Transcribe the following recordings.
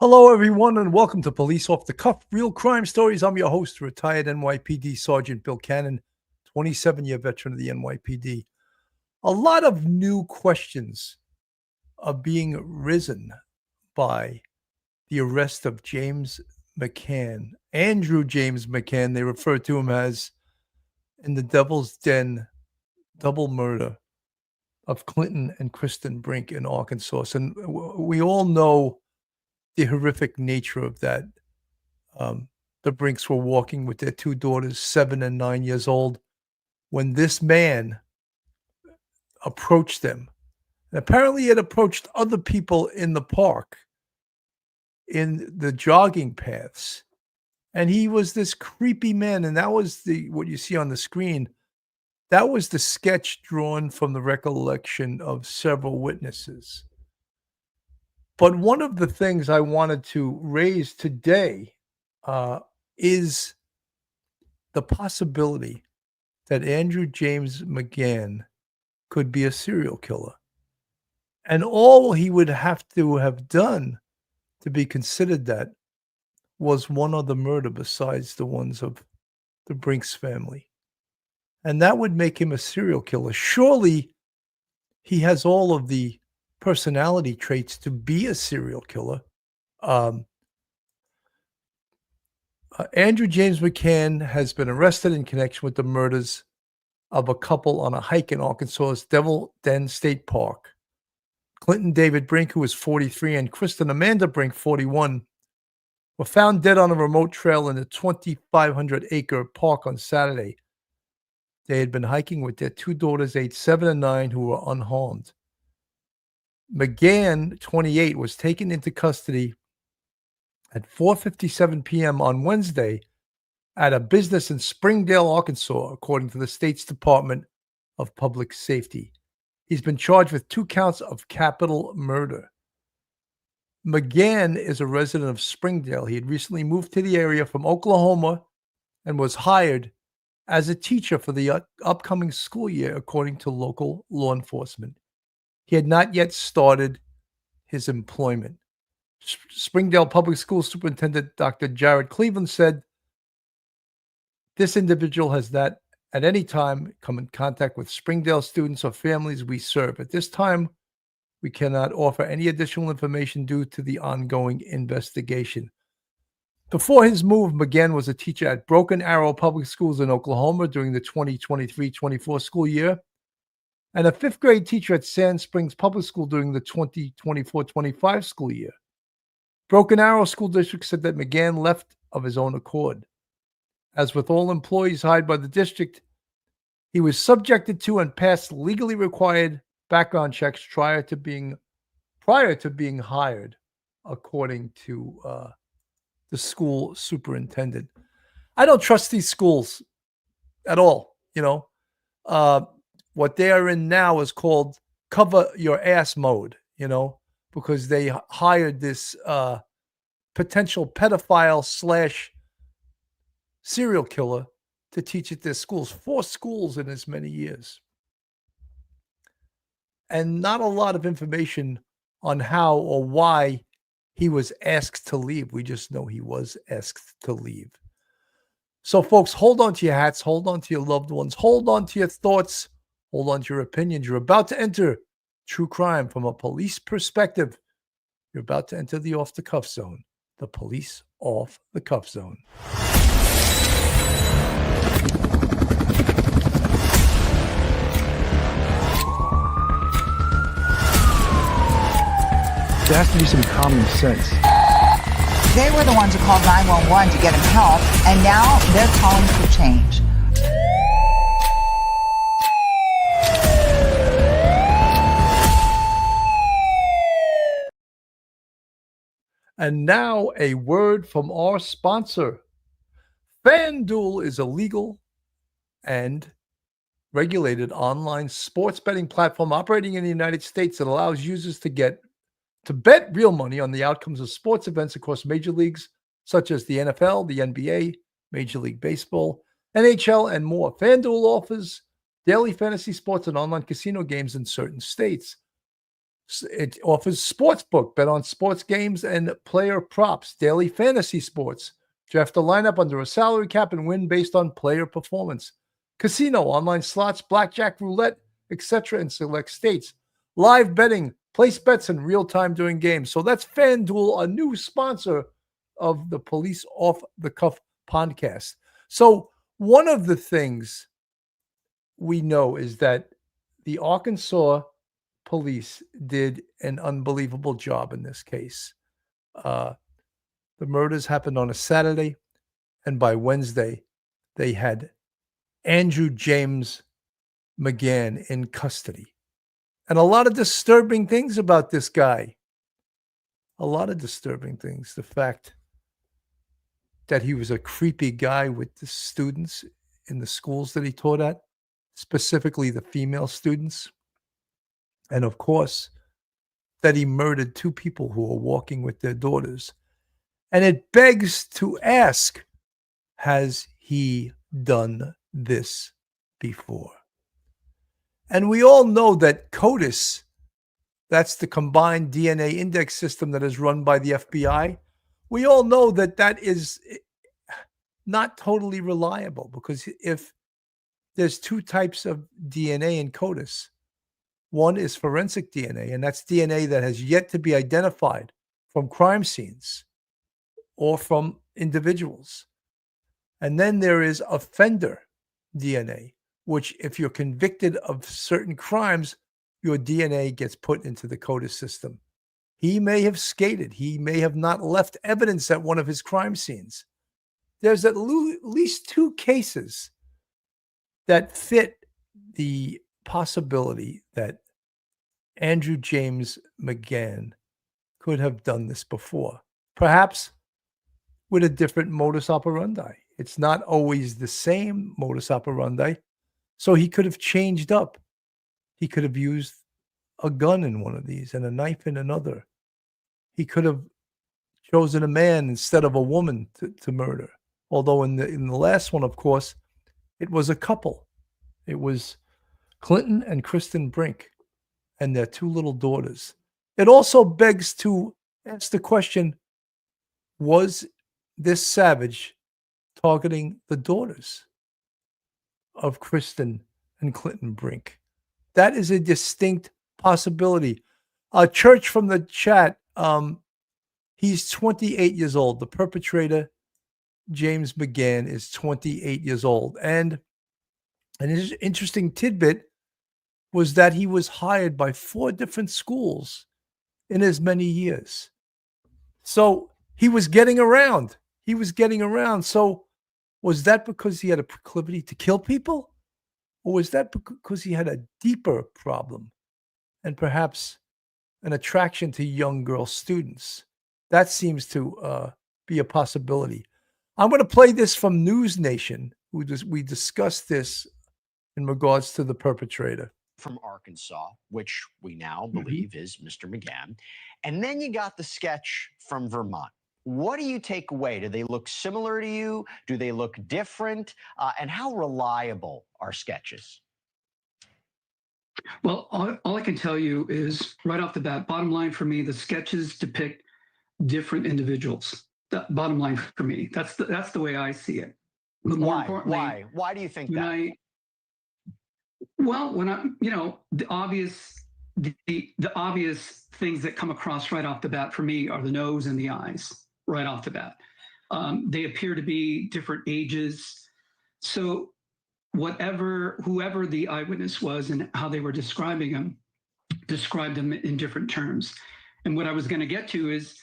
Hello, everyone, and welcome to Police Off the Cuff, Real Crime Stories. I'm your host, retired NYPD Sergeant Bill Cannon, 27-year veteran of the NYPD. A lot of new questions are being risen by the arrest of James McGann, Andrew James McGann. They refer to him as in the Devil's Den double murder of Clinton and Cristen Brink in Arkansas. And we all know the horrific nature of that. The Brinks were walking with their two daughters, 7 and 9 years old, when this man approached them. And apparently he had approached other people in the park, in the jogging paths. And he was this creepy man. And that was what you see on the screen. That was the sketch drawn from the recollection of several witnesses. But one of the things I wanted to raise today is the possibility that Andrew James McGann could be a serial killer. And all he would have to have done to be considered that was one other murder besides the ones of the Brinks family. And that would make him a serial killer. Surely he has all of the personality traits to be a serial killer. Andrew James McGann has been arrested in connection with the murders of a couple on a hike in Arkansas's Devil Den State Park. Clinton David Brink, who was 43, and Kristen Amanda Brink, 41, were found dead on a remote trail in the 2,500-acre park on Saturday. They had been hiking with their two daughters, aged 7 and 9, who were unharmed. McGann, 28, was taken into custody at 4:57 p.m. on Wednesday at a business in Springdale, Arkansas, according to the state's Department of Public Safety. He's been charged with 2 counts of capital murder. McGann is a resident of Springdale. He had recently moved to the area from Oklahoma and was hired as a teacher for the upcoming school year, according to local law enforcement. He had not yet started his employment. Springdale Public School Superintendent Dr. Jared Cleveland said, "This individual has not at any time come in contact with Springdale students or families we serve. At this time, we cannot offer any additional information due to the ongoing investigation." Before his move, McGann was a teacher at Broken Arrow Public Schools in Oklahoma during the 2023-24 school year, and a 5th grade teacher at Sand Springs Public School during the 2024-25 school year. Broken Arrow School District said that McGann left of his own accord. As with all employees hired by the district, he was subjected to and passed legally required background checks prior to being hired, according to the school superintendent. I don't trust these schools at all. What they are in now is called cover your ass mode, because they hired this potential pedophile / serial killer to teach at their schools. 4 schools in as many years. And not a lot of information on how or why he was asked to leave. We just know he was asked to leave. So, folks, hold on to your hats. Hold on to your loved ones. Hold on to your thoughts. Hold on to your opinions. You're about to enter true crime from a police perspective. You're about to enter the off-the-cuff zone. The police off the cuff zone. There has to be some common sense. They were the ones who called 911 to get him help, and now they're calling for change. And now a word from our sponsor. FanDuel is a legal and regulated online sports betting platform operating in the United States that allows users to bet real money on the outcomes of sports events across major leagues such as the NFL, the NBA, Major League Baseball, NHL, and more. FanDuel offers daily fantasy sports and online casino games in certain states. It offers sportsbook, bet on sports games and player props, daily fantasy sports, draft a lineup under a salary cap and win based on player performance, casino, online slots, blackjack, roulette, etc. in select states, live betting, place bets in real time during games. So that's FanDuel, a new sponsor of the Police Off the Cuff podcast. So one of the things we know is that the Arkansas police did an unbelievable job in this case. The murders happened on a Saturday, and by Wednesday, they had Andrew James McGann in custody. And a lot of disturbing things about this guy. A lot of disturbing things. The fact that he was a creepy guy with the students in the schools that he taught at, specifically the female students. And of course, that he murdered two people who were walking with their daughters. And it begs to ask, has he done this before? And we all know that CODIS, that's the combined DNA index system that is run by the FBI. We all know that that is not totally reliable, because if there's two types of DNA in CODIS, one is forensic DNA, and that's DNA that has yet to be identified from crime scenes or from individuals. And then there is offender DNA, which if you're convicted of certain crimes, your DNA gets put into the CODIS system. He may have skated. He may have not left evidence at one of his crime scenes. There's at least two cases that fit the possibility that Andrew James McGann could have done this before, perhaps with a different modus operandi. It's not always the same modus operandi, so he could have changed up. He could have used a gun in one of these and a knife in another. He could have chosen a man instead of a woman to murder. Although in the last one, of course, it was a couple. It was Clinton and Cristen Brink and their two little daughters. It also begs to ask the question, was this savage targeting the daughters of Cristen and Clinton Brink? That is a distinct possibility. Church from the chat, he's 28 years old. The perpetrator, James McGann, is 28 years old. And an interesting tidbit was that he was hired by 4 different schools in as many years. So he was getting around. He was getting around. So was that because he had a proclivity to kill people? Or was that because he had a deeper problem and perhaps an attraction to young girl students? That seems to be a possibility. I'm going to play this from News Nation. We discussed this in regards to the perpetrator. From Arkansas, which we now believe is Mr. McGann. And then you got the sketch from Vermont. What do you take away? Do they look similar to you? Do they look different? And how reliable are sketches? Well, all I can tell you is right off the bat, bottom line for me, the sketches depict different individuals. That bottom line for me. That's the way I see it. But more importantly, why do you think that? The obvious things that come across right off the bat for me are the nose and the eyes right off the bat. They appear to be different ages. So whoever the eyewitness was and how they were described them in different terms. And what I was going to get to is,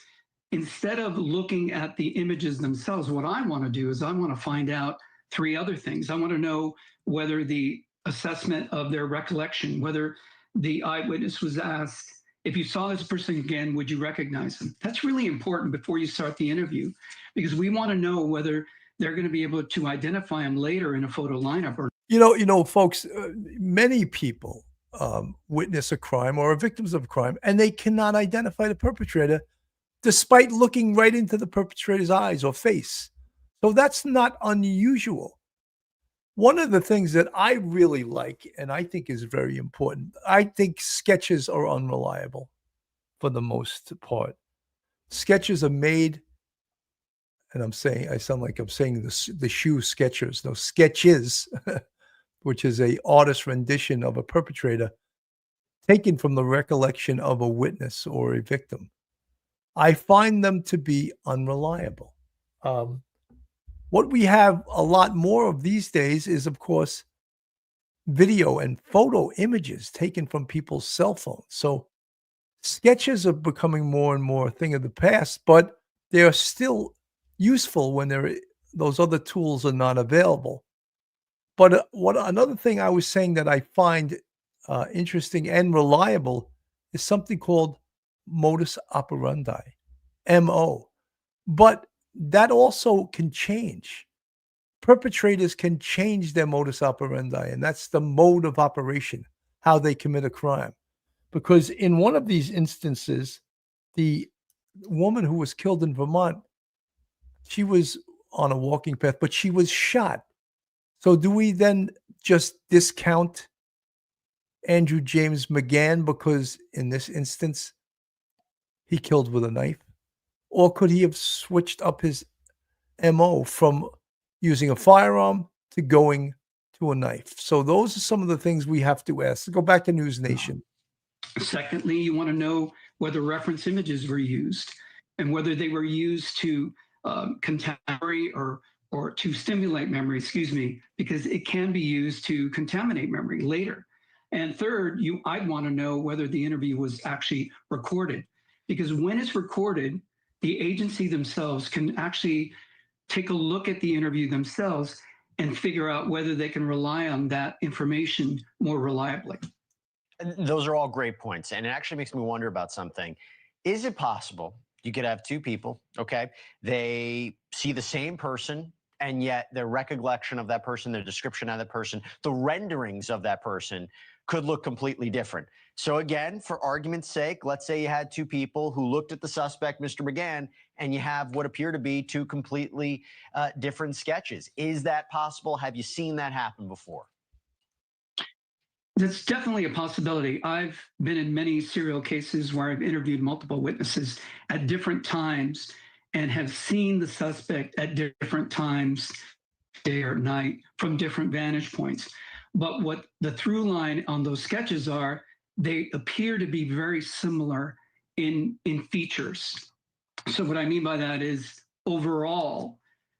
instead of looking at the images themselves, what I want to do is I want to find out 3 other things. I want to know whether the assessment of their recollection, whether the eyewitness was asked, if you saw this person again, would you recognize him? That's really important before you start the interview, because we want to know whether they're going to be able to identify him later in a photo lineup. Or folks, many people witness a crime or are victims of a crime, and they cannot identify the perpetrator despite looking right into the perpetrator's eyes or face. So that's not unusual. One of the things that I really like, and I think is very important, I think sketches are unreliable. for the most part. Sketches are made, and I sound like I'm saying the shoe sketchers. No, sketches, which is a artist rendition of a perpetrator taken from the recollection of a witness or a victim. I find them to be unreliable. What we have a lot more of these days is, of course, video and photo images taken from people's cell phones. So sketches are becoming more and more a thing of the past, but they are still useful when those other tools are not available. But what another thing I was saying that I find interesting and reliable is something called modus operandi, MO. But that also can change. Perpetrators can change their modus operandi, and that's the mode of operation, how they commit a crime. Because in one of these instances, the woman who was killed in Vermont, she was on a walking path, but she was shot. So do we then just discount Andrew James McGann because in this instance he killed with a knife? Or could he have switched up his MO from using a firearm to going to a knife? So those are some of the things we have to ask. Go back to News Nation. Secondly, you want to know whether reference images were used and whether they were used to contaminate or to stimulate memory, because it can be used to contaminate memory later. And third, I'd want to know whether the interview was actually recorded, because when it's recorded, the agency themselves can actually take a look at the interview themselves and figure out whether they can rely on that information more reliably. Those are all great points. And it actually makes me wonder about something. Is it possible you could have two people, okay? They see the same person, and yet their recollection of that person, their description of that person, the renderings of that person could look completely different. So again, for argument's sake, let's say you had two people who looked at the suspect, Mr. McGann, and you have what appear to be two completely different sketches. Is that possible? Have you seen that happen before? That's definitely a possibility. I've been in many serial cases where I've interviewed multiple witnesses at different times and have seen the suspect at different times, day or night, from different vantage points. But what the through line on those sketches are, they appear to be very similar in features. So what I mean by that is overall,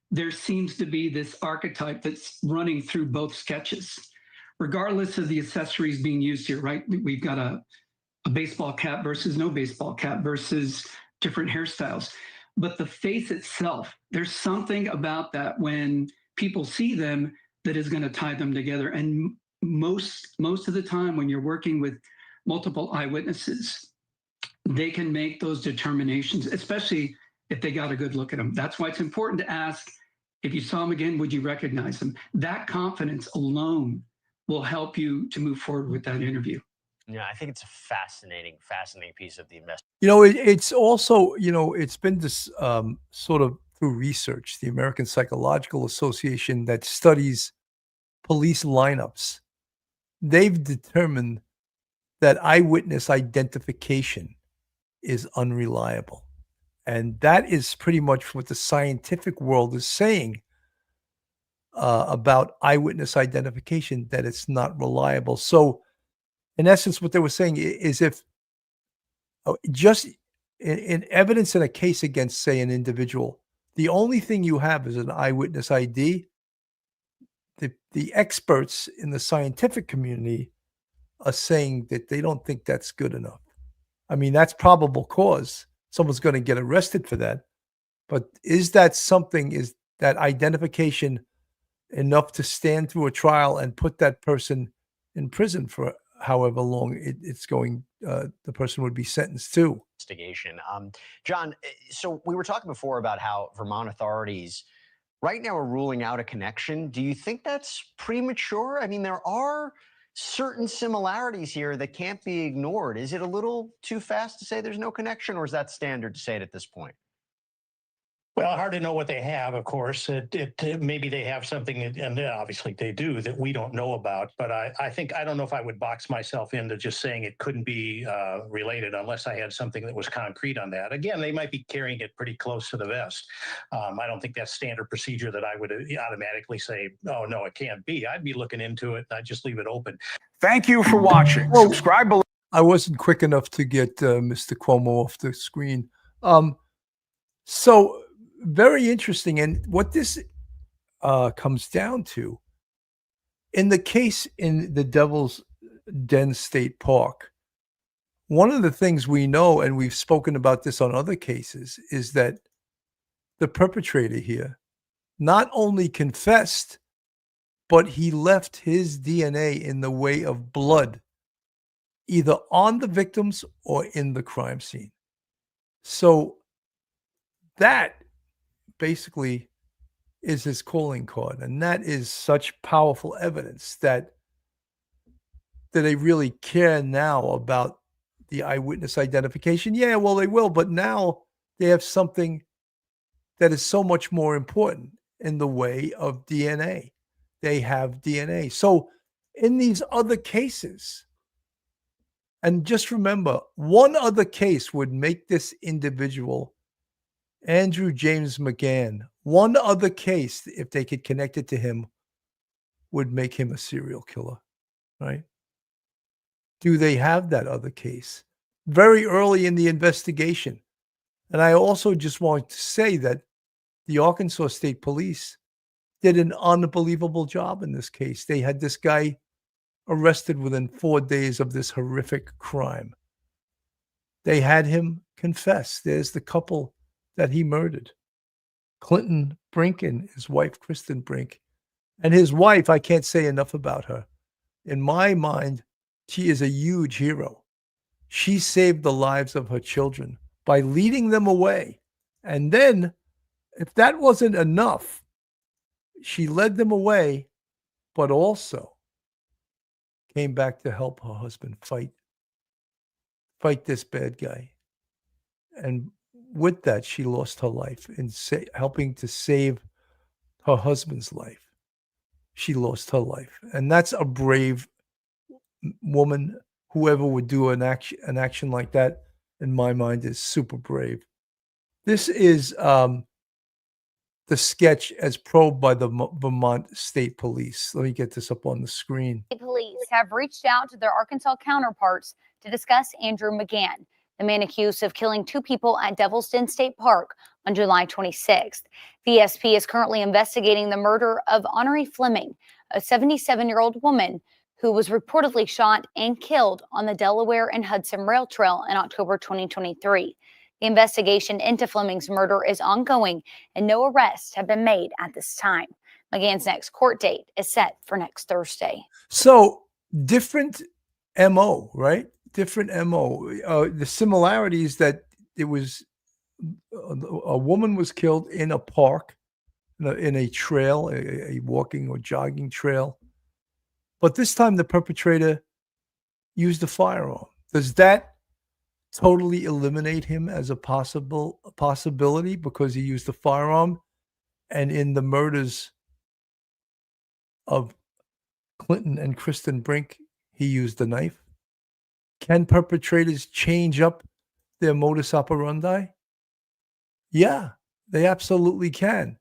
there seems to be this archetype that's running through both sketches, regardless of the accessories being used here, right? We've got a baseball cap versus no baseball cap versus different hairstyles. But the face itself, there's something about that when people see them that is going to tie them together. And most of the time when you're working with multiple eyewitnesses, they can make those determinations, especially if they got a good look at them. That's why it's important to ask, if you saw him again, would you recognize him? That confidence alone will help you to move forward with that interview. Yeah, I think it's a fascinating piece of the investigation. It's also, it's been this sort of through research, the American Psychological Association that studies police lineups. They've determined that eyewitness identification is unreliable. And that is pretty much what the scientific world is saying about eyewitness identification, that it's not reliable. So in essence, what they were saying is if just in evidence in a case against, say, an individual, the only thing you have is an eyewitness ID, the experts in the scientific community are saying that they don't think that's good enough. I mean, that's probable cause. Someone's going to get arrested for that. But is that identification enough to stand through a trial and put that person in prison for however long it's going, the person would be sentenced to? Investigation. John, so we were talking before about how Vermont authorities right now are ruling out a connection. Do you think that's premature? I mean, there are certain similarities here that can't be ignored. Is it a little too fast to say there's no connection, or is that standard to say it at this point? Well, hard to know what they have, of course. Maybe they have something, and obviously they do, that we don't know about. But I think, I don't know if I would box myself into just saying it couldn't be related unless I had something that was concrete on that. Again, they might be carrying it pretty close to the vest. I don't think that's standard procedure that I would automatically say, oh, no, it can't be. I'd be looking into it, and I'd just leave it open. Thank you for watching. Well, Subscribe below. I wasn't quick enough to get Mr. Cuomo off the screen. So very interesting. And what this comes down to, in the case in the Devil's Den State Park, one of the things we know, and we've spoken about this on other cases, is that the perpetrator here not only confessed, but he left his DNA in the way of blood, either on the victims or in the crime scene. So that basically is his calling card. And that is such powerful evidence that they really care now about the eyewitness identification. Yeah, well, they will, but now they have something that is so much more important in the way of DNA. They have DNA. So in these other cases, and just remember, one other case would make this individual, Andrew James McGann, one other case, if they could connect it to him, would make him a serial killer, right? Do they have that other case? Very early in the investigation. And I also just want to say that the Arkansas State Police did an unbelievable job in this case. They had this guy arrested within 4 days of this horrific crime. They had him confess. There's the couple that he murdered, Clinton Brink and his wife, Cristen Brink. And his wife, I can't say enough about her. In my mind, she is a huge hero. She saved the lives of her children by leading them away. And then, if that wasn't enough, she led them away, but also came back to help her husband fight this bad guy. And with that, she lost her life in helping to save her husband's life. She lost her life. And that's a brave woman. Whoever would do an action like that, in my mind, is super brave. This is the sketch as probed by the Vermont State Police. Let me get this up on the screen. Police have reached out to their Arkansas counterparts to discuss Andrew McGann, the man accused of killing 2 people at Devil's Den State Park on July 26th. The SP is currently investigating the murder of Honoree Fleming, a 77-year-old woman who was reportedly shot and killed on the Delaware and Hudson Rail Trail in October 2023. The investigation into Fleming's murder is ongoing, and no arrests have been made at this time. McGann's next court date is set for next Thursday. So different MO, right? Different MO. The similarities that it was a woman was killed in a park, in a trail, a walking or jogging trail. But this time the perpetrator used a firearm. Does that totally eliminate him as a possibility because he used a firearm? And in the murders of Clinton and Cristen Brink, he used a knife? Can perpetrators change up their modus operandi? Yeah, they absolutely can.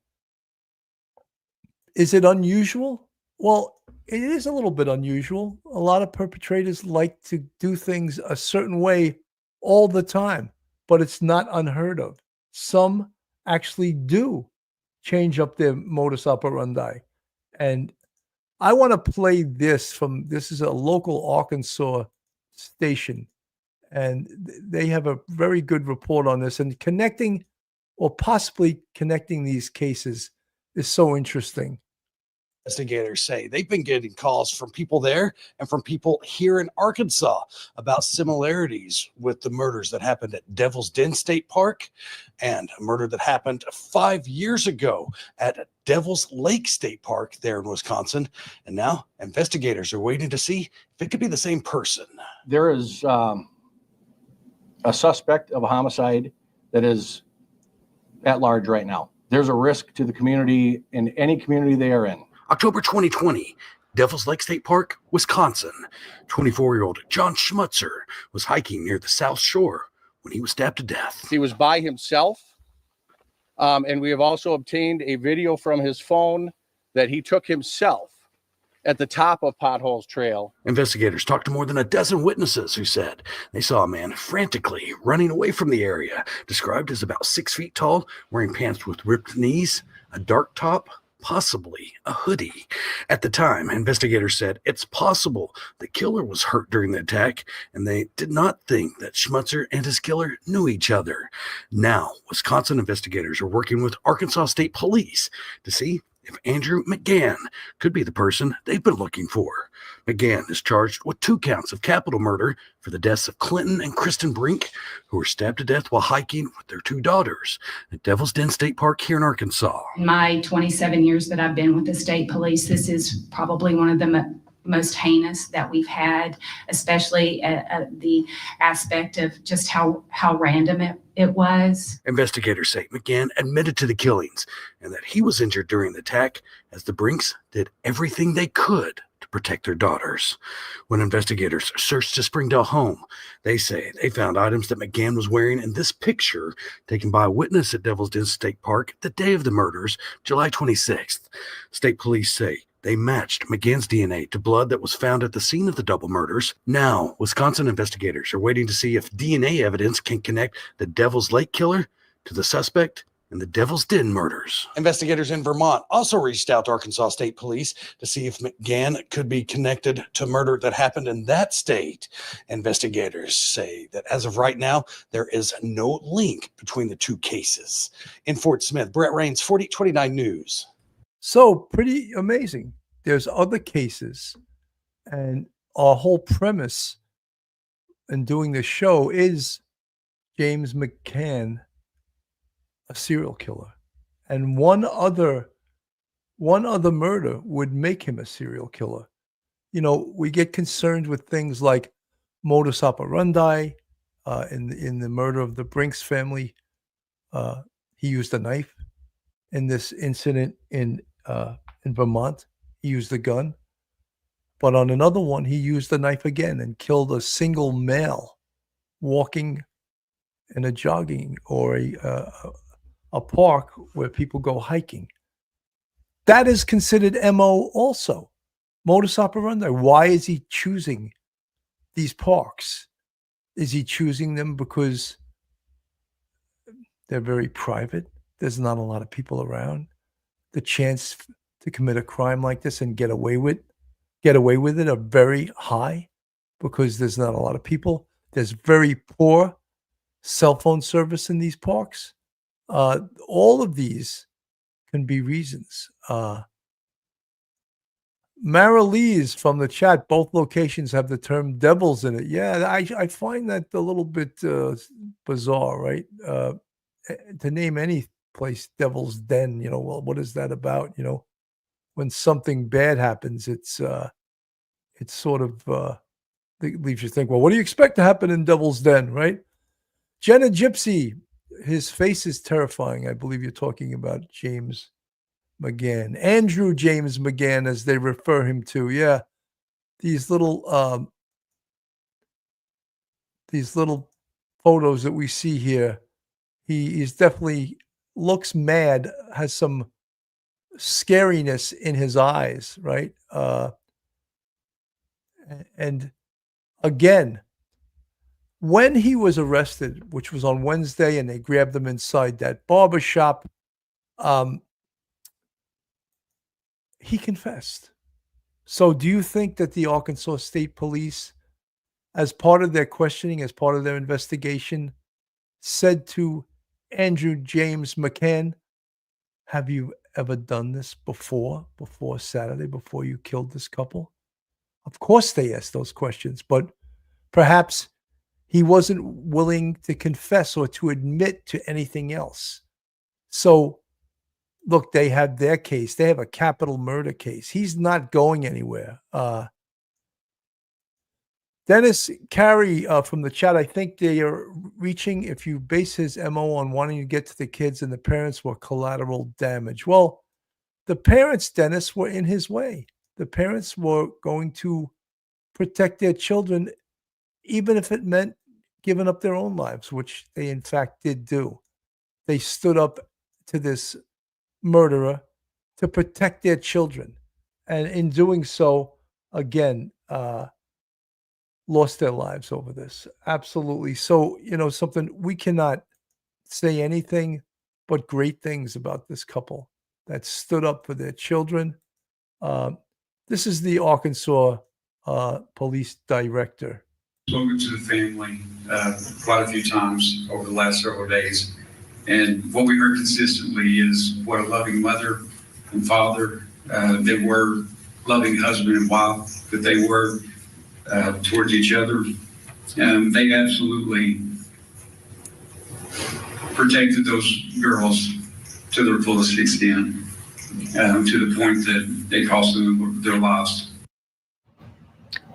Is it unusual? Well, it is a little bit unusual. A lot of perpetrators like to do things a certain way all the time, but it's not unheard of. Some actually do change up their modus operandi. And I want to play this is a local Arkansas station, and they have a very good report on this, and connecting or possibly connecting these cases is so interesting. Investigators say they've been getting calls from people there and from people here in Arkansas about similarities with the murders that happened at Devil's Den State Park and a murder that happened 5 years ago at Devil's Lake State Park there in Wisconsin. And now investigators are waiting to see if it could be the same person. There is a suspect of a homicide that is at large right now. There's a risk to the community in any community they are in. October 2020, Devil's Lake State Park, Wisconsin. 24-year-old John Schmutzer was hiking near the South Shore when he was stabbed to death. He was by himself, and we have also obtained a video from his phone that he took himself at the top of Potholes Trail. Investigators talked to more than a dozen witnesses who said they saw a man frantically running away from the area, described as about 6 feet tall, wearing pants with ripped knees, a dark top, possibly a hoodie. At the time, investigators said it's possible the killer was hurt during the attack, and they did not think that Schmutzer and his killer knew each other. Now, Wisconsin investigators are working with Arkansas State Police to see if Andrew McGann could be the person they've been looking for. McGann is charged with 2 counts of capital murder for the deaths of Clinton and Cristen Brink, who were stabbed to death while hiking with their 2 daughters at Devil's Den State Park here in Arkansas. In my 27 years that I've been with the state police, this is probably one of the most heinous that we've had, especially the aspect of just how random it was. Investigators say McGann admitted to the killings and that he was injured during the attack, as the Brinks did everything they could to protect their daughters. When investigators searched the Springdale home, they say they found items that McGann was wearing in this picture taken by a witness at Devil's Den State Park the day of the murders, July 26th. State police say they matched McGann's DNA to blood that was found at the scene of the double murders. Now, Wisconsin investigators are waiting to see if DNA evidence can connect the Devil's Lake killer to the suspect in the Devil's Den murders. Investigators in Vermont also reached out to Arkansas State Police to see if McGann could be connected to murder that happened in that state. Investigators say that as of right now, there is no link between the 2 cases. In Fort Smith, Brett Rains, 4029 News. So pretty amazing. There's other cases, and our whole premise in doing the show is James McGann a serial killer, and one other murder would make him a serial killer. You know, we get concerned with things like modus operandi. In the murder of the Brinks family, he used a knife. In this incident in Vermont, he used a gun. But on another one, he used the knife again and killed a single male walking in a jogging or a park where people go hiking. That is considered MO also, modus operandi. Why is he choosing these parks? Is he choosing them because they're very private? There's not a lot of people around. The chance to commit a crime like this and get away with it are very high because there's not a lot of people. There's very poor cell phone service in these parks. All of these can be reasons. Mara Lee's from the chat, both locations have the term devils in it. Yeah, I find that a little bit bizarre, right? To name any place Devil's Den, you know, well, what is that about? You know, when something bad happens, it's sort of leaves you think, well, what do you expect to happen in Devil's Den, right? Jenna Gypsy, his face is terrifying. I believe you're talking about James McGann. Andrew James McGann, as they refer him to. Yeah. These little photos that we see here, he is definitely looks mad, has some scariness in his eyes, right? And again, when he was arrested, which was on Wednesday, and they grabbed him inside that barber shop, he confessed. So do you think that the Arkansas State Police, as part of their questioning, as part of their investigation, said to Andrew James McGann, have you ever done this before Saturday, before you killed this couple? Of course they asked those questions, but perhaps he wasn't willing to confess or to admit to anything else. So, look, they have their case. They have a capital murder case. He's not going anywhere. Dennis Carey from the chat, I think they are reaching, if you base his MO on wanting to get to the kids and the parents were collateral damage. Well, the parents, Dennis, were in his way. The parents were going to protect their children, even if it meant giving up their own lives, which they in fact did do. They stood up to this murderer to protect their children. And in doing so, again, lost their lives over this. Absolutely. So, something, we cannot say anything but great things about this couple that stood up for their children. This is the Arkansas police director. Spoken to the family quite a few times over the last several days. And what we heard consistently is what a loving mother and father they were, loving husband and wife that they were towards each other. They absolutely protected those girls to their fullest extent, to the point that they cost them their lives.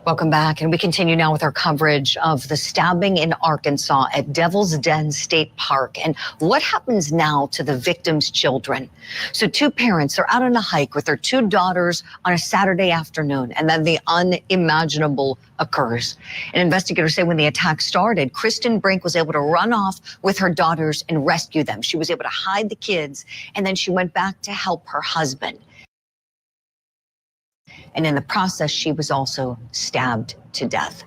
Welcome back, and we continue now with our coverage of the stabbing in Arkansas at Devil's Den State Park and what happens now to the victims' children. So 2 parents are out on a hike with their 2 daughters on a Saturday afternoon, and then the unimaginable occurs. And investigators say when the attack started, Cristen Brink was able to run off with her daughters and rescue them. She was able to hide the kids, and then she went back to help her husband. And in the process, she was also stabbed to death.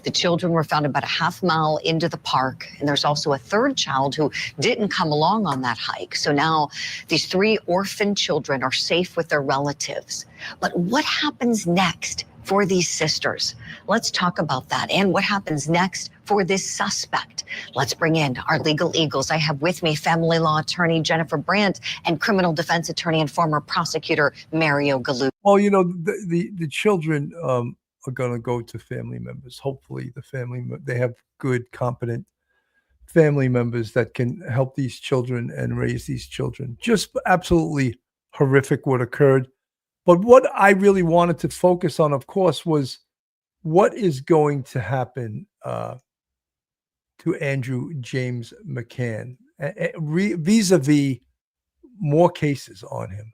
The children were found about a half mile into the park, and there's also a 3rd child who didn't come along on that hike. So now these 3 orphan children are safe with their relatives. But what happens next for these sisters? Let's talk about that, and what happens next for this suspect. Let's bring in our legal eagles. I have with me family law attorney Jennifer Brandt and criminal defense attorney and former prosecutor Mario Gallu. Well, the children are going to go to family members. Hopefully they have good, competent family members that can help these children and raise these children. Just absolutely horrific what occurred. But what I really wanted to focus on, of course, was what is going to happen to Andrew James McGann vis-a-vis more cases on him.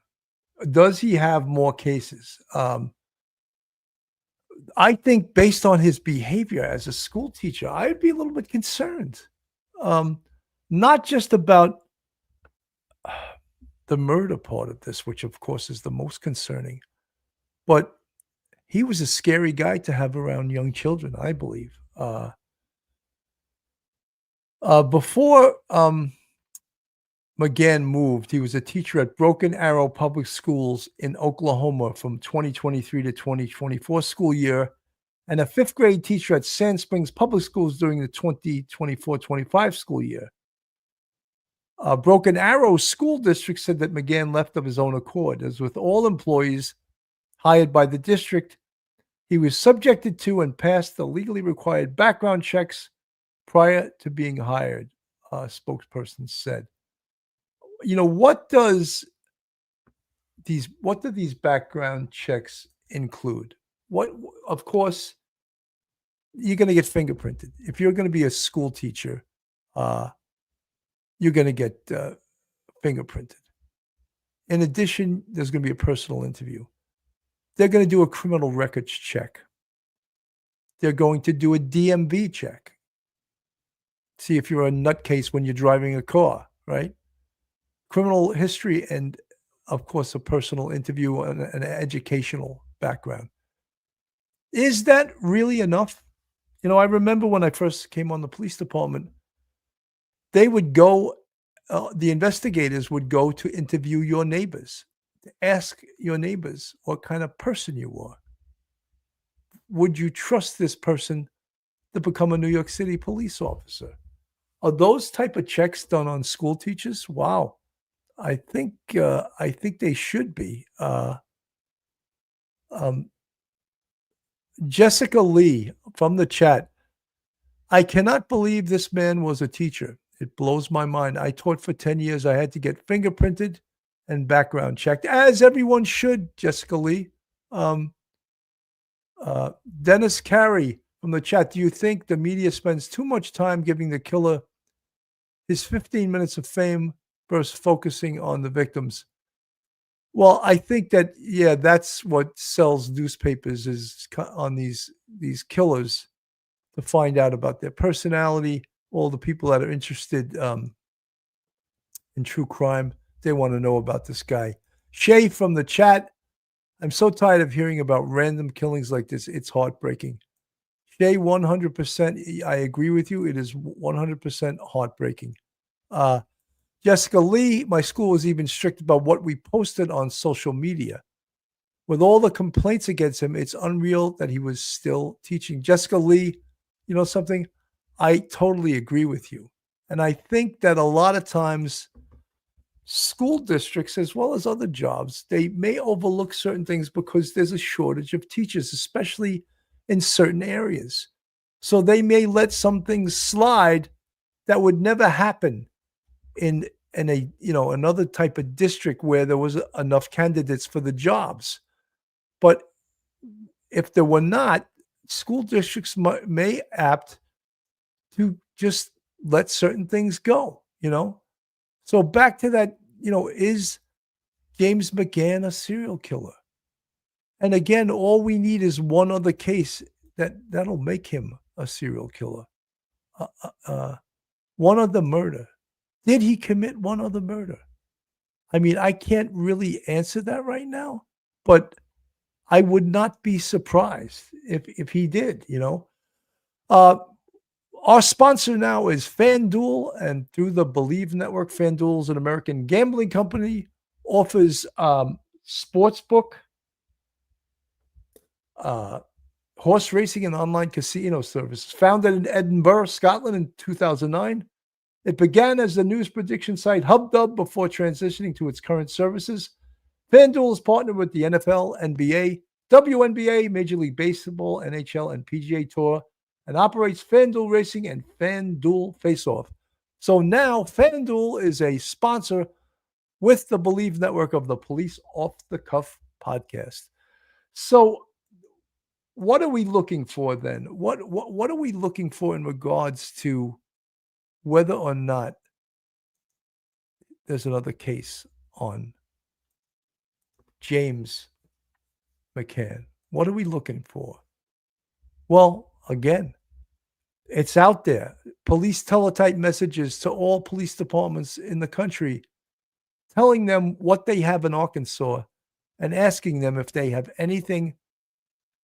Does he have more cases? I think based on his behavior as a school teacher, I'd be a little bit concerned. Not just about the murder part of this, which of course is the most concerning, but he was a scary guy to have around young children, I believe. Before McGann moved, he was a teacher at Broken Arrow Public Schools in Oklahoma from 2023 to 2024 school year, and a 5th grade teacher at Sand Springs Public Schools during the 2024-25 school year. Broken Arrow School District said that McGann left of his own accord. As with all employees hired by the district, he was subjected to and passed the legally required background checks prior to being hired, a spokesperson said. What do these background checks include? Of course, you're going to get fingerprinted. If you're going to be a school teacher, you're going to get fingerprinted. In addition, there's going to be a personal interview. They're going to do a criminal records check. They're going to do a DMV check. See if you're a nutcase when you're driving a car, right? Criminal history and, of course, a personal interview and an educational background. Is that really enough? I remember when I first came on the police department, they would go, the investigators would go to interview your neighbors, to ask your neighbors what kind of person you were. Would you trust this person to become a New York City police officer? Are those type of checks done on school teachers? Wow. I think they should be. Jessica Lee from the chat. I cannot believe this man was a teacher. It blows my mind. I taught for 10 years. I had to get fingerprinted and background checked, as everyone should, Jessica Lee. Dennis Carey from the chat, do you think the media spends too much time giving the killer his 15 minutes of fame versus focusing on the victims? Well, I think that, yeah, that's what sells newspapers is on these killers, to find out about their personality. All the people that are interested in true crime, they want to know about this guy. Shay from the chat, I'm so tired of hearing about random killings like this. It's heartbreaking. Shay, 100%, I agree with you. It is 100% heartbreaking. Jessica Lee, my school was even strict about what we posted on social media. With all the complaints against him, it's unreal that he was still teaching. Jessica Lee, you know something? I totally agree with you. And I think that a lot of times school districts, as well as other jobs, they may overlook certain things because there's a shortage of teachers, especially in certain areas. So they may let some things slide that would never happen in a another type of district where there was enough candidates for the jobs. But if there were not, school districts may apt to just let certain things go, So back to that, is James McGann a serial killer? And again, all we need is one other case that'll make him a serial killer. One other murder. Did he commit one other murder? I mean, I can't really answer that right now, but I would not be surprised if he did, Our sponsor now is FanDuel, and through the Believe Network, FanDuel is an American gambling company, offers sportsbook, horse racing, and online casino services. Founded in Edinburgh, Scotland in 2009, it began as the news prediction site HubDub before transitioning to its current services. FanDuel is partnered with the NFL, NBA, WNBA, Major League Baseball, NHL, and PGA Tour, and operates FanDuel Racing and FanDuel Faceoff. So now FanDuel is a sponsor with the Believe Network of the Police Off the Cuff podcast. So what are we looking for then? What are we looking for in regards to whether or not there's another case on James McGann? What are we looking for? Well, again, it's out there. Police teletype messages to all police departments in the country, telling them what they have in Arkansas and asking them if they have anything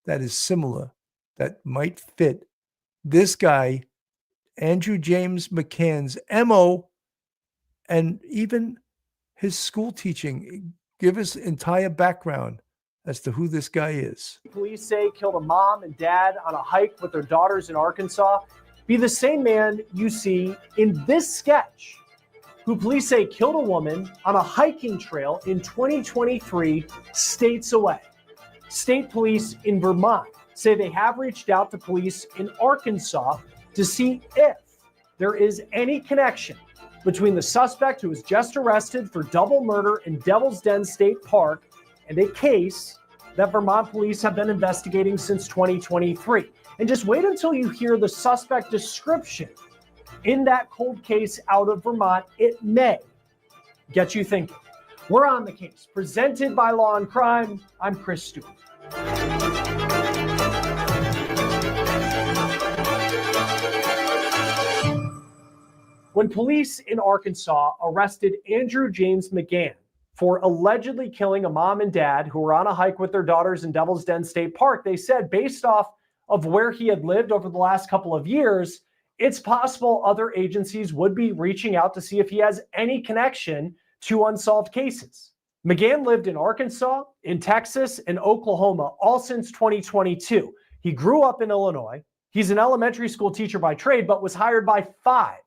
that is similar that might fit this guy, Andrew James McGann's MO, and even his school teaching. Give us entire background as to who this guy is. Police say killed a mom and dad on a hike with their daughters in Arkansas be the same man you see in this sketch, who police say killed a woman on a hiking trail in 2023, states away. State police in Vermont say they have reached out to police in Arkansas to see if there is any connection between the suspect who was just arrested for double murder in Devil's Den State Park and a case that Vermont police have been investigating since 2023. And just wait until you hear the suspect description in that cold case out of Vermont. It may get you thinking. We're on the case, presented by Law and Crime. I'm Chris Stewart. When police in Arkansas arrested Andrew James McGann for allegedly killing a mom and dad who were on a hike with their daughters in Devil's Den State Park, they said based off of where he had lived over the last couple of years, it's possible other agencies would be reaching out to see if he has any connection to unsolved cases. McGann lived in Arkansas, in Texas, and Oklahoma all since 2022. He grew up in Illinois. He's an elementary school teacher by trade, but was hired by 5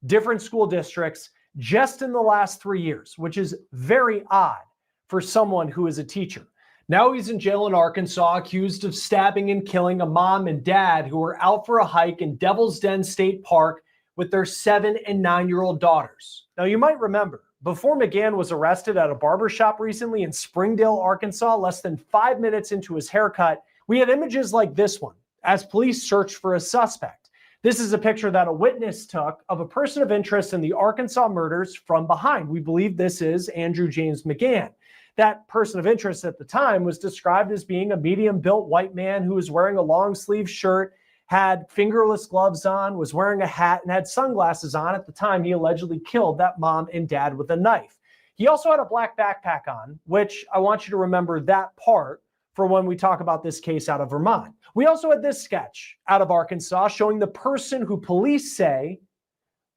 different school districts just in the last 3 years, which is very odd for someone who is a teacher. Now he's in jail in Arkansas, accused of stabbing and killing a mom and dad who were out for a hike in Devil's Den State Park with their 7 and 9-year-old daughters. Now you might remember, before McGann was arrested at a barbershop recently in Springdale, Arkansas, less than 5 minutes into his haircut, we had images like this one as police searched for a suspect. This is a picture that a witness took of a person of interest in the Arkansas murders from behind. We believe this is Andrew James McGann. That person of interest at the time was described as being a medium-built white man who was wearing a long-sleeve shirt, had fingerless gloves on, was wearing a hat, and had sunglasses on at the time he allegedly killed that mom and dad with a knife. He also had a black backpack on, which I want you to remember that part for when we talk about this case out of Vermont. We also had this sketch out of Arkansas showing the person who police say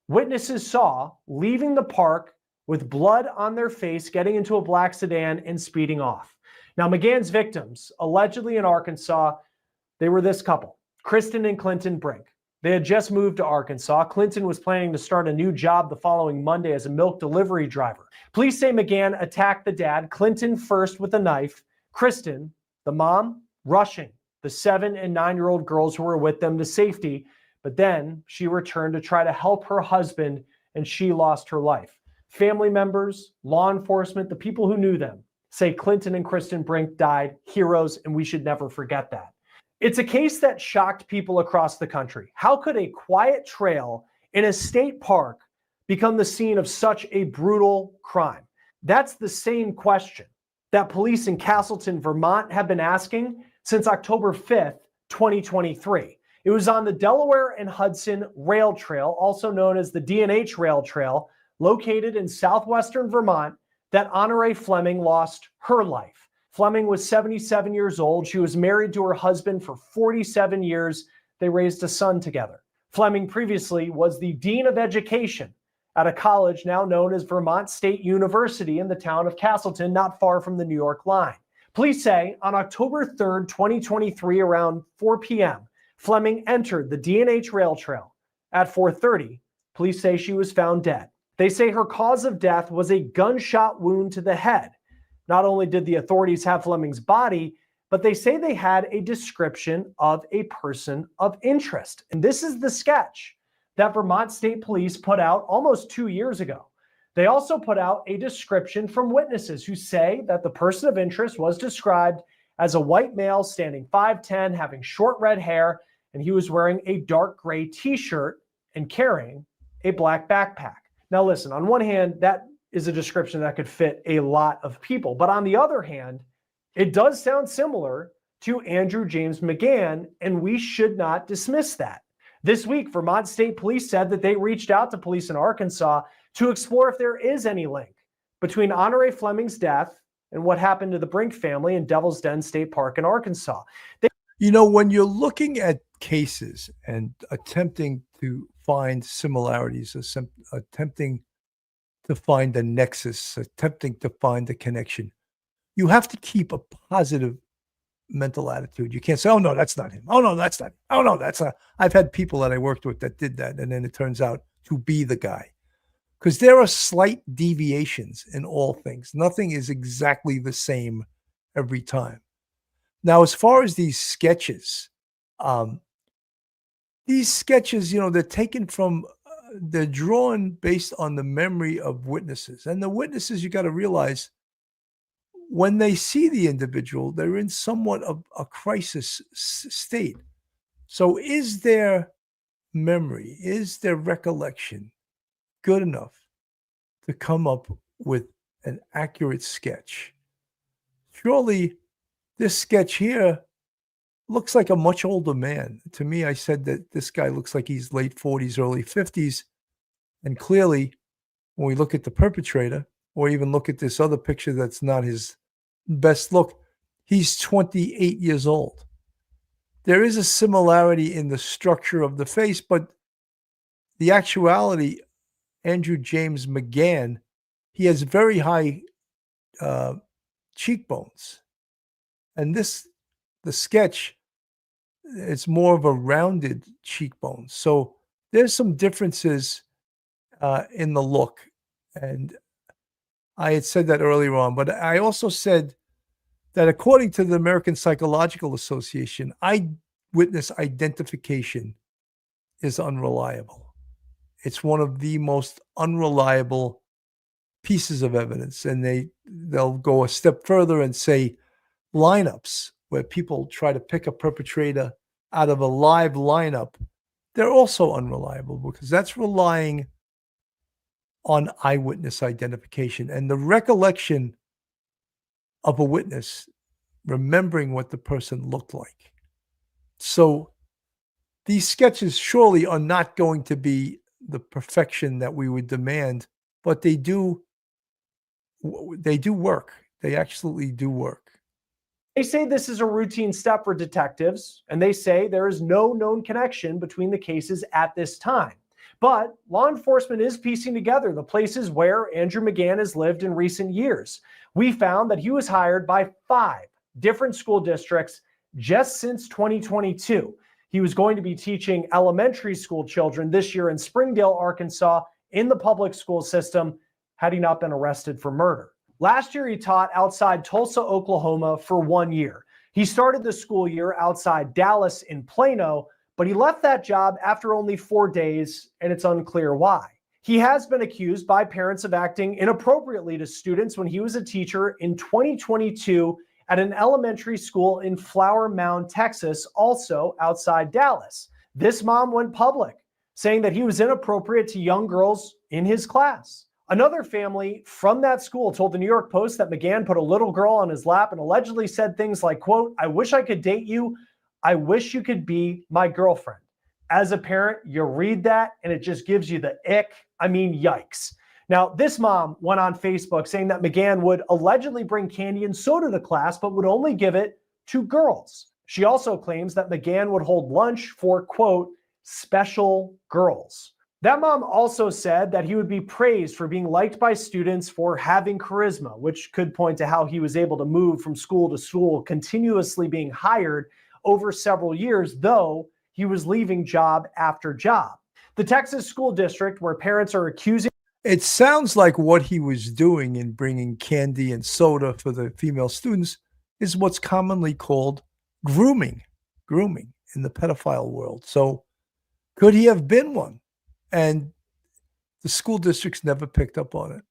witnesses saw leaving the park with blood on their face, getting into a black sedan and speeding off. Now, McGann's victims, allegedly in Arkansas, they were this couple, Cristen and Cristen Brink. They had just moved to Arkansas. Clinton was planning to start a new job the following Monday as a milk delivery driver. Police say McGann attacked the dad, Clinton first with a knife, Cristen, the mom, rushing the 7 and 9-year-old girls who were with them to safety, but then she returned to try to help her husband and she lost her life. Family members, law enforcement, the people who knew them say Clinton and Cristen Brink died heroes, and we should never forget that. It's a case that shocked people across the country. How could a quiet trail in a state park become the scene of such a brutal crime? That's the same question that police in Castleton, Vermont have been asking since October 5th, 2023. It was on the Delaware and Hudson Rail Trail, also known as the D&H Rail Trail, located in southwestern Vermont, that Honore Fleming lost her life. Fleming was 77 years old. She was married to her husband for 47 years. They raised a son together. Fleming previously was the Dean of Education at a college now known as Vermont State University in the town of Castleton, not far from the New York line. Police say on October 3rd, 2023, around 4 p.m., Fleming entered the D&H Rail Trail. At 4:30, police say she was found dead. They say her cause of death was a gunshot wound to the head. Not only did the authorities have Fleming's body, but they say they had a description of a person of interest. And this is the sketch that Vermont State Police put out almost 2 years ago. They also put out a description from witnesses who say that the person of interest was described as a white male standing 5'10", having short red hair, and he was wearing a dark gray t-shirt and carrying a black backpack. Now listen, on one hand, that is a description that could fit a lot of people. But on the other hand, it does sound similar to Andrew James McGann, and we should not dismiss that. This week, Vermont State Police said that they reached out to police in Arkansas to explore if there is any link between Honore Fleming's death and what happened to the Brink family in Devil's Den State Park in Arkansas. You know, when you're looking at cases and attempting to find similarities, attempting to find a nexus, attempting to find a connection, you have to keep a positive mental attitude. You can't say, oh, no, that's not him. Oh, no, that's not. Oh, no, that's not. I've had people that I worked with that did that, and then it turns out to be the guy. Because there are slight deviations in all things. Nothing is exactly the same every time. Now, as far as these sketches, you know, they're taken from, they're drawn based on the memory of witnesses. And the witnesses, you got to realize, when they see the individual, they're in somewhat of a crisis state. So is their memory, is their recollection good enough to come up with an accurate sketch? Surely this sketch here looks like a much older man. To me, I said that this guy looks like he's late 40s, early 50s. And clearly, when we look at the perpetrator, or even look at this other picture that's not his best look, he's 28 years old. There is a similarity in the structure of the face, but the actuality, Andrew James McGann, he has very high cheekbones. And the sketch, it's more of a rounded cheekbone. So there's some differences in the look. And I had said that earlier on, but I also said that according to the American Psychological Association, eyewitness identification is unreliable. It's one of the most unreliable pieces of evidence. And they'll go a step further and say lineups where people try to pick a perpetrator out of a live lineup, they're also unreliable because that's relying on eyewitness identification and the recollection of a witness remembering what the person looked like. So these sketches surely are not going to be the perfection that we would demand, but they do work. They absolutely do work. They say this is a routine step for detectives, and they say there is no known connection between the cases at this time. But law enforcement is piecing together the places where Andrew McGann has lived in recent years. We found that he was hired by 5 different school districts just since 2022. He was going to be teaching elementary school children this year in Springdale, Arkansas, in the public school system, had he not been arrested for murder. Last year, he taught outside Tulsa, Oklahoma for 1 year. He started the school year outside Dallas in Plano, but he left that job after only 4 days, and it's unclear why. He has been accused by parents of acting inappropriately to students when he was a teacher in 2022 at an elementary school in Flower Mound, Texas, also outside Dallas. This mom went public, saying that he was inappropriate to young girls in his class. Another family from that school told the New York Post that McGann put a little girl on his lap and allegedly said things like, quote, "I wish I could date you. I wish you could be my girlfriend." As a parent, you read that and it just gives you the ick. I mean, yikes. Now, this mom went on Facebook saying that McGann would allegedly bring candy and soda to class, but would only give it to girls. She also claims that McGann would hold lunch for, quote, special girls. That mom also said that he would be praised for being liked by students for having charisma, which could point to how he was able to move from school to school, continuously being hired over several years, though he was leaving job after job. The Texas school district, where parents are accusing. It sounds like what he was doing in bringing candy and soda for the female students is what's commonly called grooming in the pedophile world. So could he have been one? And the school districts never picked up on it.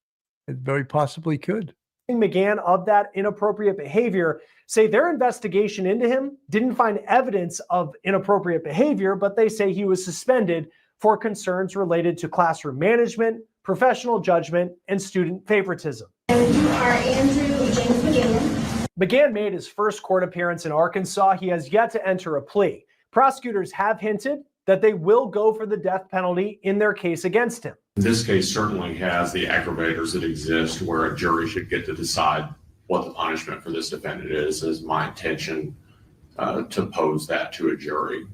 It very possibly could. McGann of that inappropriate behavior say their investigation into him didn't find evidence of inappropriate behavior, but they say he was suspended for concerns related to classroom management, professional judgment, and student favoritism. And you are Andrew James McGann. McGann made his first court appearance in Arkansas. He has yet to enter a plea. Prosecutors have hinted that they will go for the death penalty in their case against him. This case certainly has the aggravators that exist where a jury should get to decide what the punishment for this defendant is my intention to pose that to a jury.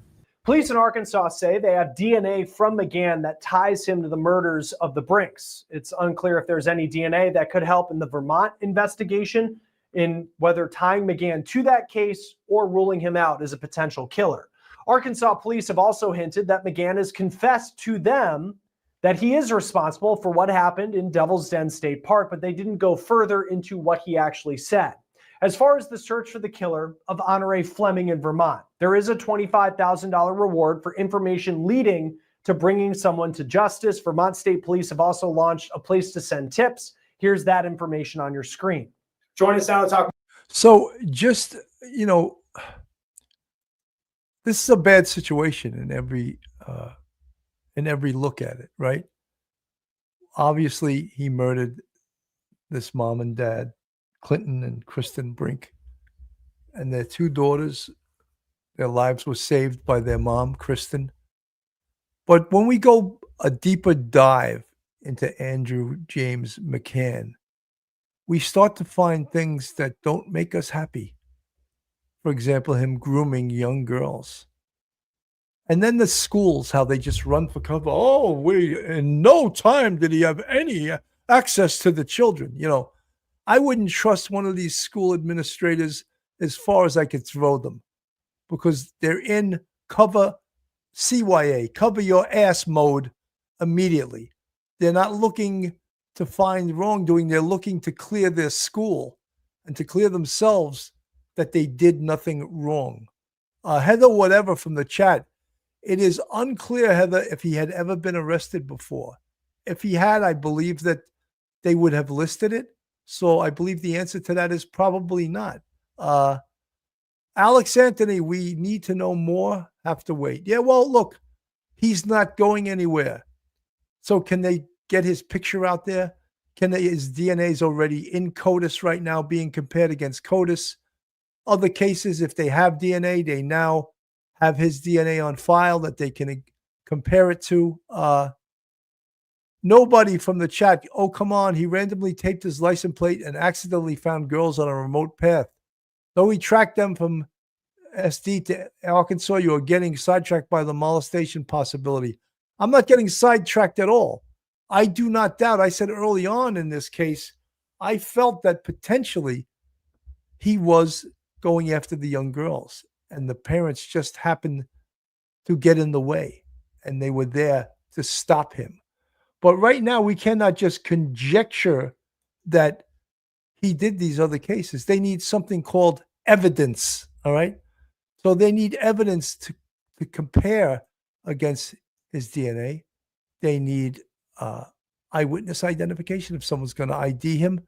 Police in Arkansas say they have DNA from McGann that ties him to the murders of the Brinks. It's unclear if there's any DNA that could help in the Vermont investigation in whether tying McGann to that case or ruling him out as a potential killer. Arkansas police have also hinted that McGann has confessed to them that he is responsible for what happened in Devil's Den State Park, but they didn't go further into what he actually said. As far as the search for the killer of Honore Fleming in Vermont, there is a $25,000 reward for information leading to bringing someone to justice. Vermont State Police have also launched a place to send tips. Here's that information on your screen. Join us now to talk. So just, this is a bad situation in every look at it, right? Obviously, he murdered this mom and dad, Clinton and Cristen Brink, and their 2 daughters. Their lives were saved by their mom, Cristen. But when we go a deeper dive into Andrew James McGann, we start to find things that don't make us happy. For example, him grooming young girls. And then the schools, how they just run for cover. Oh, in no time did he have any access to the children. I wouldn't trust one of these school administrators as far as I could throw them because they're in cover CYA, cover your ass mode immediately. They're not looking to find wrongdoing. They're looking to clear their school and to clear themselves that they did nothing wrong. Heather, whatever from the chat, it is unclear, Heather, if he had ever been arrested before. If he had, I believe that they would have listed it. So I believe the answer to that is probably not. Alex Anthony, we need to know more. Have to wait. Yeah, well, look, he's not going anywhere. So can they get his picture out there? His DNA is already in CODIS right now, being compared against CODIS. Other cases, if they have DNA, they now have his DNA on file that they can compare it to. Nobody from the chat, oh, come on, he randomly taped his license plate and accidentally found girls on a remote path. Though he tracked them from SD to Arkansas, you are getting sidetracked by the molestation possibility. I'm not getting sidetracked at all. I do not doubt. I said early on in this case, I felt that potentially he was going after the young girls, and the parents just happened to get in the way, and they were there to stop him. But right now, we cannot just conjecture that he did these other cases. They need something called evidence, all right? So they need evidence to compare against his DNA. They need eyewitness identification if someone's going to ID him.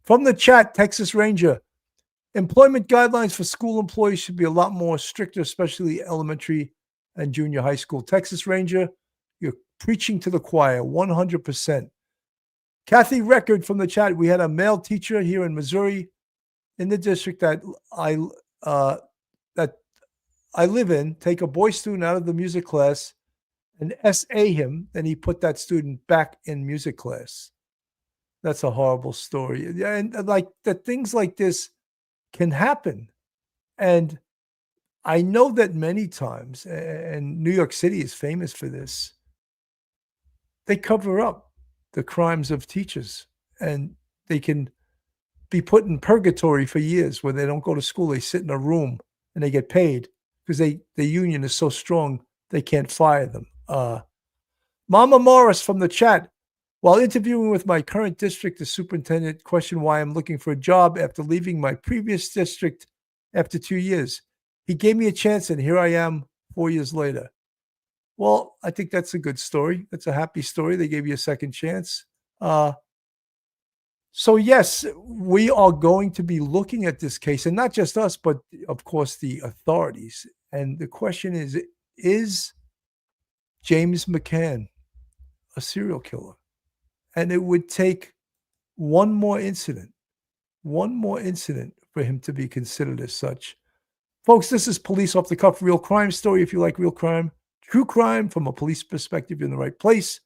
From the chat, Texas Ranger, employment guidelines for school employees should be a lot more stricter, especially elementary and junior high school. Texas Ranger, you're preaching to the choir, 100%. Kathy Record from the chat, we had a male teacher here in Missouri in the district that I live in, take a boy student out of the music class and SA him, and he put that student back in music class. That's a horrible story. And like that, things like this can happen. And I know that many times, and New York City is famous for this, they cover up the crimes of teachers, and they can be put in purgatory for years where they don't go to school. They sit in a room and they get paid because the union is so strong they can't fire them. Mama Morris from the chat, while interviewing with my current district, the superintendent questioned why I'm looking for a job after leaving my previous district after 2 years. He gave me a chance, and here I am 4 years later. Well, I think that's a good story. That's a happy story. They gave you a second chance. So yes, we are going to be looking at this case, and not just us, but of course the authorities. And the question is James McGann a serial killer? And it would take one more incident for him to be considered as such. Folks, this is Police Off the Cuff, real crime story. If you like real crime, true crime from a police perspective, you're in the right place.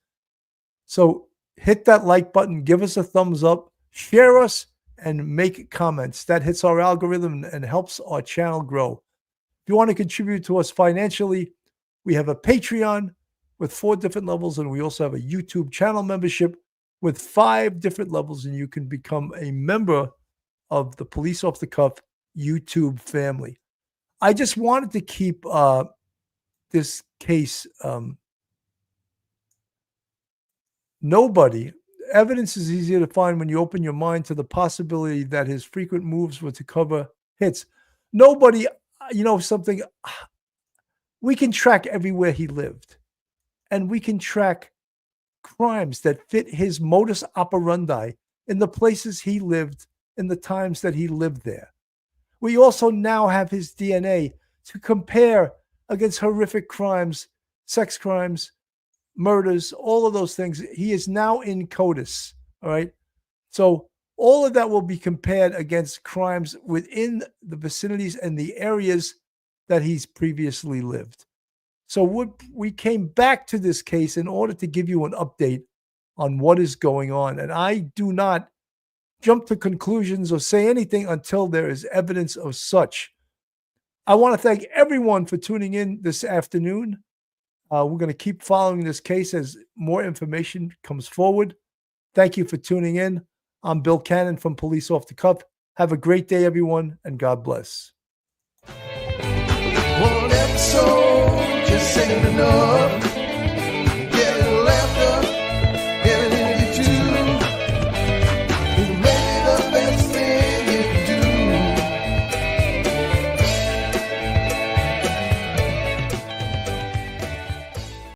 So hit that like button, give us a thumbs up, share us, and make comments. That hits our algorithm and helps our channel grow. If you want to contribute to us financially, we have a Patreon with 4 different levels, and we also have a YouTube channel membership with 5 different levels, and you can become a member of the Police Off the Cuff YouTube family. I just wanted to keep this case evidence is easier to find when you open your mind to the possibility that his frequent moves were to cover hits. Nobody, something, we can track everywhere he lived, and we can track crimes that fit his modus operandi in the places he lived, in the times that he lived there. We also now have his DNA to compare against horrific crimes, sex crimes, murders, all of those things. He is now in CODIS, all right? So all of that will be compared against crimes within the vicinities and the areas that he's previously lived. So we came back to this case in order to give you an update on what is going on. And I do not jump to conclusions or say anything until there is evidence of such. I want to thank everyone for tuning in this afternoon. We're going to keep following this case as more information comes forward. Thank you for tuning in. I'm Bill Cannon from Police Off the Cuff. Have a great day, everyone, and God bless. One episode just ain't enough.